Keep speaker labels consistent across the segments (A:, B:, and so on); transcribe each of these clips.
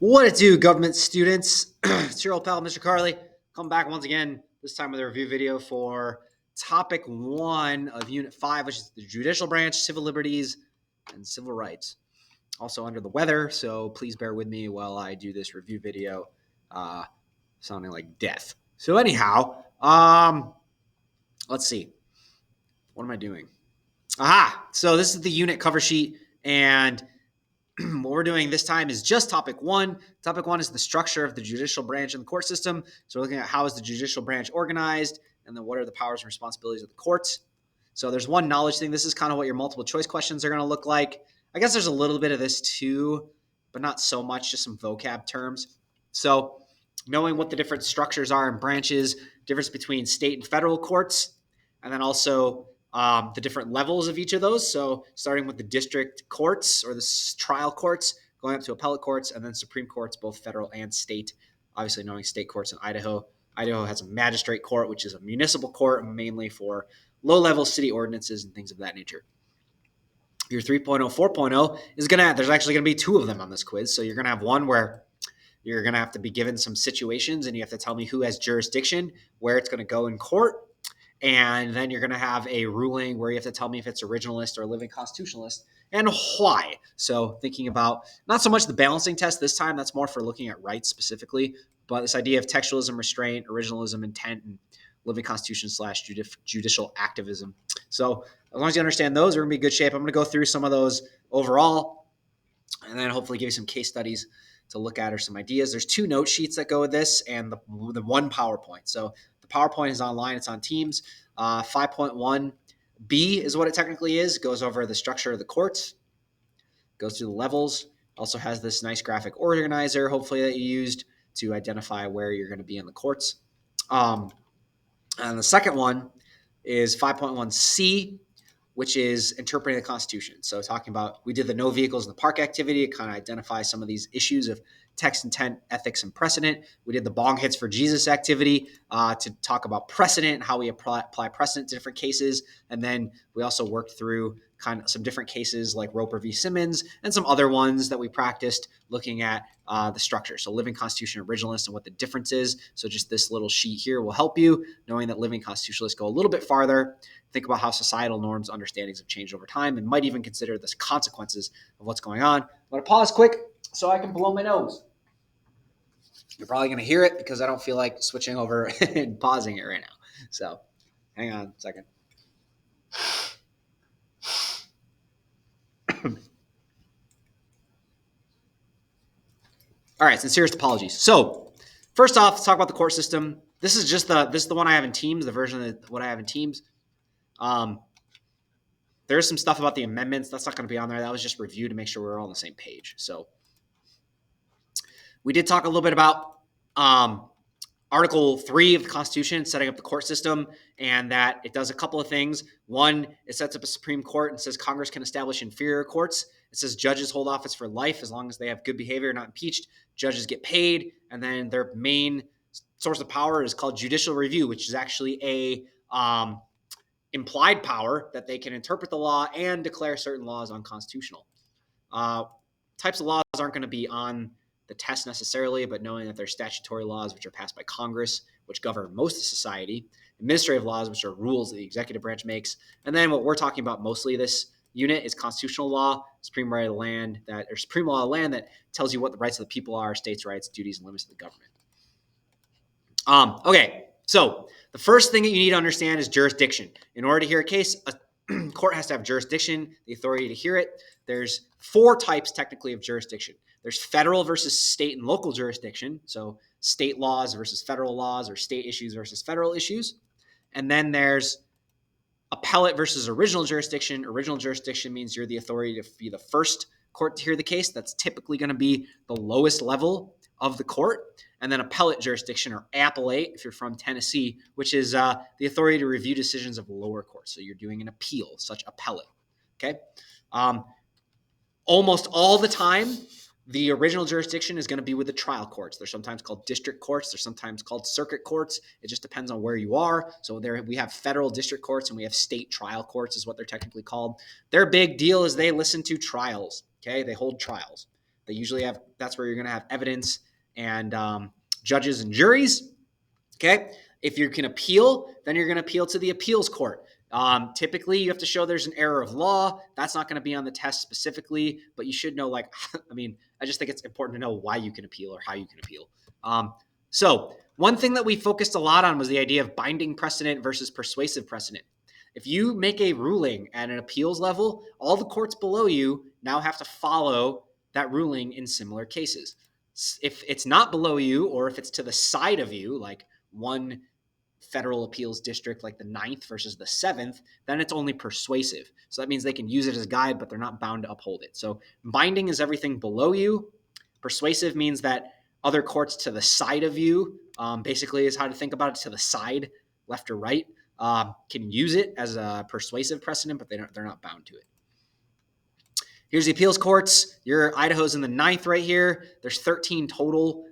A: What it do, government students? It's your old pal, Mr. Carley. Come back once again, this time with a review video for topic 1 of Unit 5, which is the judicial branch, civil liberties, and civil rights. Also under the weather, so please bear with me while I do this review video, sounding like death. So anyhow, let's see. What am I doing? Aha! So this is the unit cover sheet, and what we're doing this time is just topic 1. Topic 1 is the structure of the judicial branch in the court system. So we're looking at how is the judicial branch organized, and then what are the powers and responsibilities of the courts. So there's one knowledge thing. This is kind of what your multiple choice questions are going to look like. I guess there's a little bit of this too, but not so much, just some vocab terms. So knowing what the different structures are and branches, difference between state and federal courts, and then also the different levels of each of those. So starting with the district courts or the trial courts, going up to appellate courts, and then Supreme Courts, both federal and state. Obviously knowing state courts in Idaho. Idaho has a magistrate court, which is a municipal court mainly for low-level city ordinances and things of that nature. Your 3.0, 4.0 is there's actually going to be 2 of them on this quiz. So you're going to have one where you're going to have to be given some situations and you have to tell me who has jurisdiction, where it's going to go in court. And then you're going to have a ruling where you have to tell me if it's originalist or living constitutionalist and why. So thinking about not so much the balancing test this time, that's more for looking at rights specifically, but this idea of textualism, restraint, originalism, intent, and living constitution / judicial activism. So as long as you understand those, we're going to be in good shape. I'm going to go through some of those overall and then hopefully give you some case studies to look at or some ideas. There's 2 note sheets that go with this and the one PowerPoint. So the PowerPoint is online. It's on Teams. 5.1B is what it technically is. It goes over the structure of the courts, goes through the levels, also has this nice graphic organizer, hopefully, that you used to identify where you're going to be in the courts. And the second one is 5.1C, which is interpreting the Constitution. So talking about, we did the no vehicles in the park activity to kind of identify some of these issues of text, intent, ethics, and precedent. We did the bong hits for Jesus activity to talk about precedent and how we apply precedent to different cases. And then we also worked through kind of some different cases like Roper v. Simmons and some other ones that we practiced looking at the structure. So living constitution originalists and what the difference is. So just this little sheet here will help you, knowing that living constitutionalists go a little bit farther, think about how societal norms, understandings have changed over time, and might even consider the consequences of what's going on. I'm going to pause quick so I can blow my nose. You're probably going to hear it because I don't feel like switching over and pausing it right now. So hang on a second. All right, sincerest apologies. So first off, let's talk about the court system. This is the one I have in Teams, the version of what I have in Teams. There's some stuff about the amendments. That's not going to be on there. That was just review to make sure we're all on the same page. So we did talk a little bit about Article 3 of the Constitution, setting up the court system, and that it does a couple of things. One, it sets up a Supreme Court and says Congress can establish inferior courts. It says judges hold office for life as long as they have good behavior, not impeached. Judges get paid, and then their main source of power is called judicial review, which is actually a implied power that they can interpret the law and declare certain laws unconstitutional. Types of laws aren't going to be on the test necessarily, but knowing that there's statutory laws which are passed by Congress, which govern most of society, administrative laws, which are rules that the executive branch makes, and then what we're talking about mostly this unit is constitutional law, supreme law of land that tells you what the rights of the people are, states' rights, duties, and limits of the government. Okay, so the first thing that you need to understand is jurisdiction. In order to hear a case, a court has to have jurisdiction, the authority to hear it. There's 4 types technically of jurisdiction. There's federal versus state and local jurisdiction. So state laws versus federal laws, or state issues versus federal issues. And then there's appellate versus original jurisdiction. Original jurisdiction means you're the authority to be the first court to hear the case. That's typically going to be the lowest level of the court. And then appellate jurisdiction, or appellate, if you're from Tennessee, which is the authority to review decisions of lower courts. So you're doing an appeal, such appellate. Okay. Almost all the time, the original jurisdiction is going to be with the trial courts. They're sometimes called district courts. They're sometimes called circuit courts. It just depends on where you are. So there we have federal district courts and we have state trial courts is what they're technically called. Their big deal is they listen to trials. Okay. They hold trials. They usually have, that's where you're going to have evidence and judges and juries. Okay. If you can appeal, then you're going to appeal to the appeals court. Typically, you have to show there's an error of law. That's not going to be on the test specifically, but you should know, like, I mean, I just think it's important to know why you can appeal or how you can appeal. So one thing that we focused a lot on was the idea of binding precedent versus persuasive precedent. If you make a ruling at an appeals level, all the courts below you now have to follow that ruling in similar cases. If it's not below you, or if it's to the side of you, like one federal appeals district like the 9th versus the 7th, then it's only persuasive. So that means they can use it as a guide, but they're not bound to uphold it. So binding is everything below you. Persuasive means that other courts to the side of you, basically is how to think about it, to the side, left or right, can use it as a persuasive precedent, but they're not bound to it. Here's the appeals courts. Your Idaho's in the 9th right here. There's 13 total.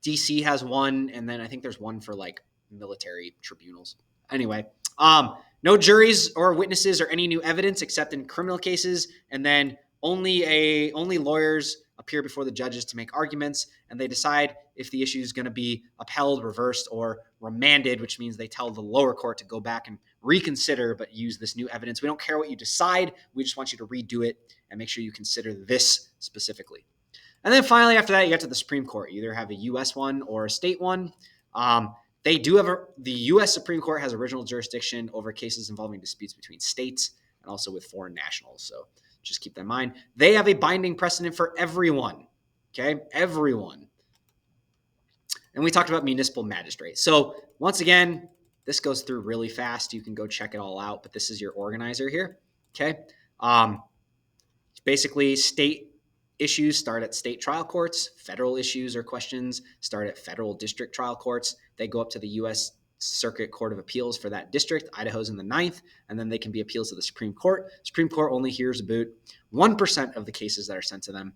A: DC has one, and then I think there's one for like military tribunals. Anyway, no juries or witnesses or any new evidence except in criminal cases, and then only lawyers appear before the judges to make arguments, and they decide if the issue is going to be upheld, reversed, or remanded, which means they tell the lower court to go back and reconsider, but use this new evidence. We don't care what you decide. We just want you to redo it and make sure you consider this specifically. And then finally, after that, you get to the Supreme Court. You either have a U.S. one or a state one. They do have the U.S. Supreme Court has original jurisdiction over cases involving disputes between states and also with foreign nationals. So just keep that in mind. They have a binding precedent for everyone. Okay, everyone. And we talked about municipal magistrate. So once again, this goes through really fast. You can go check it all out, but this is your organizer here. Okay, basically state issues start at state trial courts. Federal issues or questions start at federal district trial courts. They go up to the U.S. Circuit Court of Appeals for that district. Idaho's in the 9th, and then they can be appealed to the Supreme Court. Supreme Court only hears about 1% of the cases that are sent to them.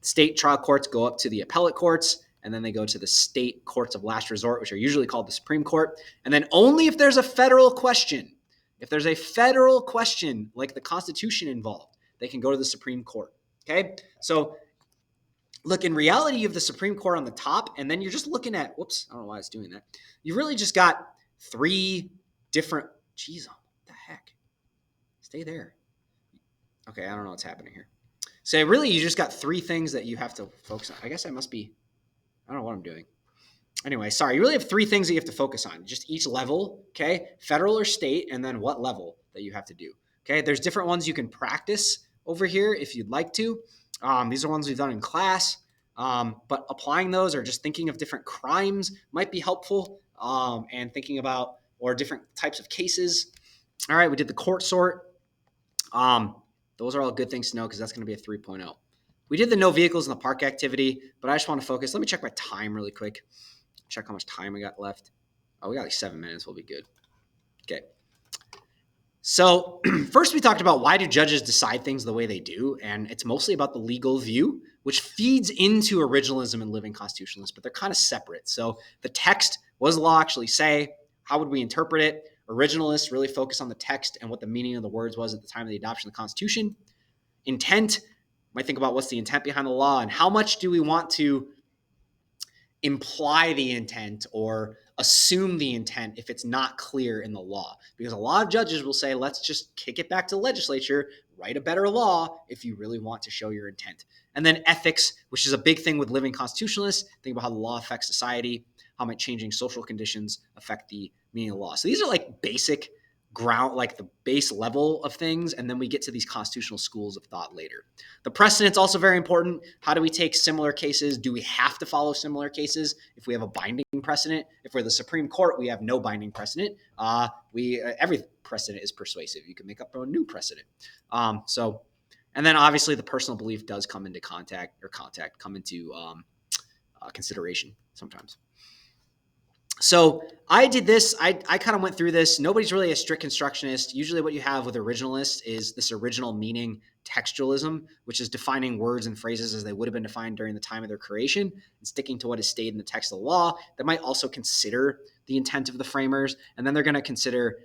A: State trial courts go up to the appellate courts, and then they go to the state courts of last resort, which are usually called the Supreme Court. And then only if there's a federal question, like the Constitution involved, they can go to the Supreme Court. Okay, so look, in reality, you have the Supreme Court on the top, and then you're just looking at, whoops, I don't know why it's doing that. You really just got 3 different, geez, what the heck? Stay there. Okay, I don't know what's happening here. So really, you just got 3 things that you have to focus on. I guess I don't know what I'm doing. Anyway, sorry, you really have 3 things that you have to focus on. Just each level, okay, federal or state, and then what level that you have to do. Okay, there's different ones you can practice over here if you'd like to. These are ones we've done in class, but applying those or just thinking of different crimes might be helpful, and thinking about, or different types of cases. All right, we did the court sort. Those are all good things to know because that's going to be a 3.0. We did the no vehicles in the park activity, but I just want to focus. Let me check my time really quick. Check how much time we got left. Oh, we got like 7 minutes. We'll be good. Okay. So first we talked about why do judges decide things the way they do, and it's mostly about the legal view, which feeds into originalism and living constitutionalists, but they're kind of separate. So the text, what does the law actually say? How would we interpret it? Originalists really focus on the text and what the meaning of the words was at the time of the adoption of the Constitution. Intent, might think about what's the intent behind the law and how much do we want to imply the intent or assume the intent if it's not clear in the law. Because a lot of judges will say, let's just kick it back to the legislature, write a better law if you really want to show your intent. And then ethics, which is a big thing with living constitutionalists. Think about how the law affects society, how might changing social conditions affect the meaning of the law. So these are like basic ground, like the base level of things, and then we get to these constitutional schools of thought later. The precedent's also very important. How do we take similar cases? Do we have to follow similar cases if we have a binding precedent? If we're the Supreme Court, we have no binding precedent. Every precedent is persuasive. You can make up a new precedent. And then obviously the personal belief does come into consideration sometimes. So I did this. I kind of went through this. Nobody's really a strict constructionist. Usually what you have with originalists is this original meaning textualism, which is defining words and phrases as they would have been defined during the time of their creation and sticking to what is stated in the text of the law. They might also consider the intent of the framers, and then they're going to consider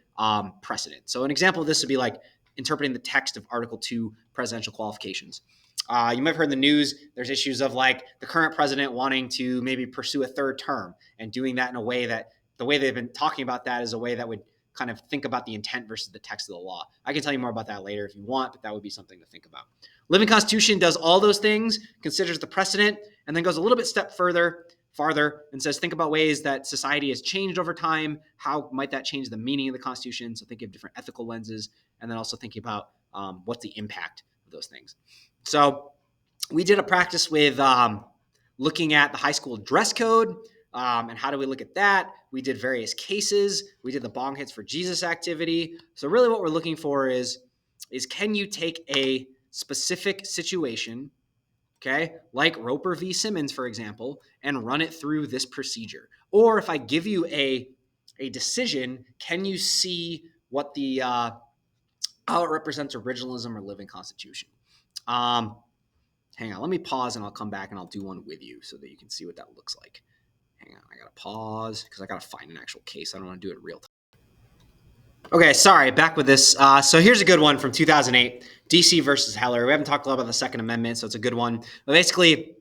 A: precedent. So an example of this would be like interpreting the text of Article 2 presidential qualifications. You might have heard in the news, there's issues of like the current president wanting to maybe pursue a third term and doing that in a way that the way they've been talking about that is a way that would kind of think about the intent versus the text of the law. I can tell you more about that later if you want, but that would be something to think about. Living Constitution does all those things, considers the precedent, and then goes a little bit farther and says, think about ways that society has changed over time. How might that change the meaning of the Constitution? So think of different ethical lenses, and then also thinking about what's the impact of those things. So we did a practice with looking at the high school dress code and how do we look at that. We did various cases. We did the bong hits for Jesus activity. So really what we're looking for is can you take a specific situation, okay, like Roper v. Simmons, for example, and run it through this procedure? Or if I give you a decision, can you see what the how it represents originalism or living constitution? Hang on, let me pause and I'll come back and I'll do one with you so that you can see what that looks like. Hang on, I gotta pause because I gotta find an actual case. I don't want to do it real time. Okay, sorry, back with this. So here's a good one from 2008, DC versus Heller. We haven't talked a lot about the Second Amendment, so it's a good one. But basically,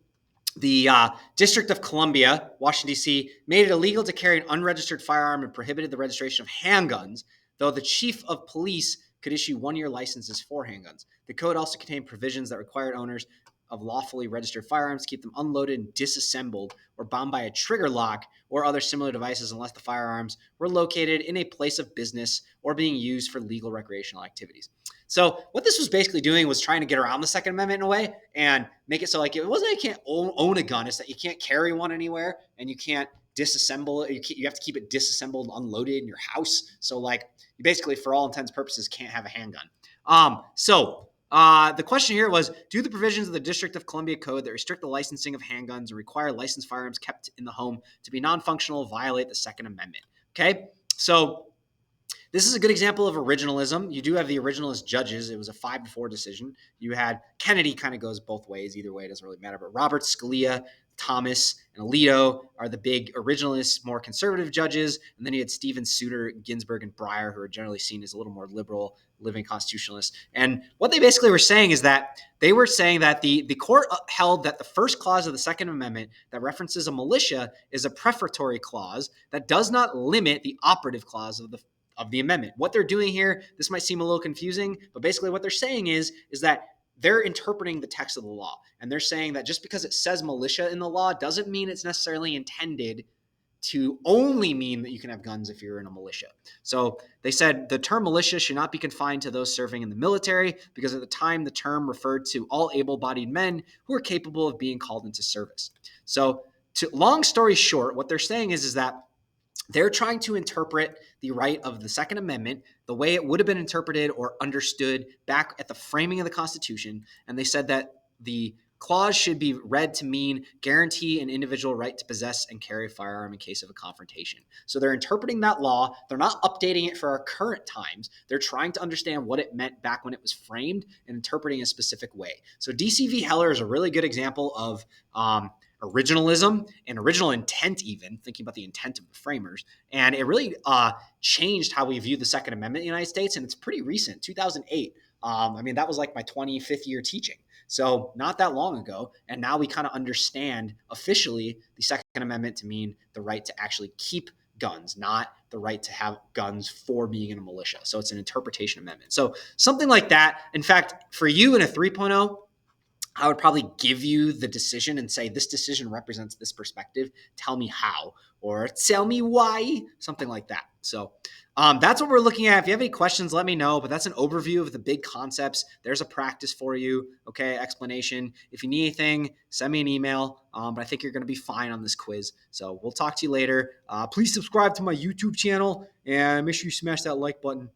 A: the District of Columbia, Washington, D.C., made it illegal to carry an unregistered firearm and prohibited the registration of handguns, though the chief of police could issue one-year licenses for handguns. The code also contained provisions that required owners of lawfully registered firearms to keep them unloaded and disassembled or bound by a trigger lock or other similar devices unless the firearms were located in a place of business or being used for legal recreational activities. So what this was basically doing was trying to get around the Second Amendment in a way and make it so like it wasn't that you can't own a gun, it's that you can't carry one anywhere and you can't disassemble it. You have to keep it disassembled and unloaded in your house. So like you basically, for all intents and purposes, can't have a handgun. The question here was, do the provisions of the District of Columbia Code that restrict the licensing of handguns and require licensed firearms kept in the home to be non-functional violate the Second Amendment? Okay, so this is a good example of originalism. You do have the originalist judges. It was a 5-4 decision. You had Kennedy kind of goes both ways. Either way, it doesn't really matter. But Robert, Scalia, Thomas, and Alito are the big originalists, more conservative judges. And then you had Stephen Souter, Ginsburg, and Breyer, who are generally seen as a little more liberal, living constitutionalists. And what they basically were saying is that they were saying that the court held that the first clause of the Second Amendment that references a militia is a prefatory clause that does not limit the operative clause of the amendment. What they're doing here, this might seem a little confusing, but basically what they're saying is that they're interpreting the text of the law. And they're saying that just because it says militia in the law doesn't mean it's necessarily intended to only mean that you can have guns if you're in a militia. So they said the term militia should not be confined to those serving in the military because at the time the term referred to all able-bodied men who are capable of being called into service. So long story short, what they're saying is that they're trying to interpret the right of the Second Amendment the way it would have been interpreted or understood back at the framing of the Constitution. And they said that the clause should be read to mean guarantee an individual right to possess and carry a firearm in case of a confrontation. So they're interpreting that law. They're not updating it for our current times. They're trying to understand what it meant back when it was framed and interpreting a specific way. So DC v. Heller is a really good example of originalism and original intent, even thinking about the intent of the framers. And it really changed how we view the Second Amendment in the United States. And it's pretty recent, 2008. That was like my 25th year teaching. So not that long ago. And now we kind of understand officially the Second Amendment to mean the right to actually keep guns, not the right to have guns for being in a militia. So it's an interpretation amendment. So something like that. In fact, for you in a 3.0, I would probably give you the decision and say, this decision represents this perspective. Tell me how, or tell me why, something like that. So that's what we're looking at. If you have any questions, let me know. But that's an overview of the big concepts. There's a practice for you. Okay, explanation. If you need anything, send me an email. But I think you're going to be fine on this quiz. So we'll talk to you later. Please subscribe to my YouTube channel and make sure you smash that like button.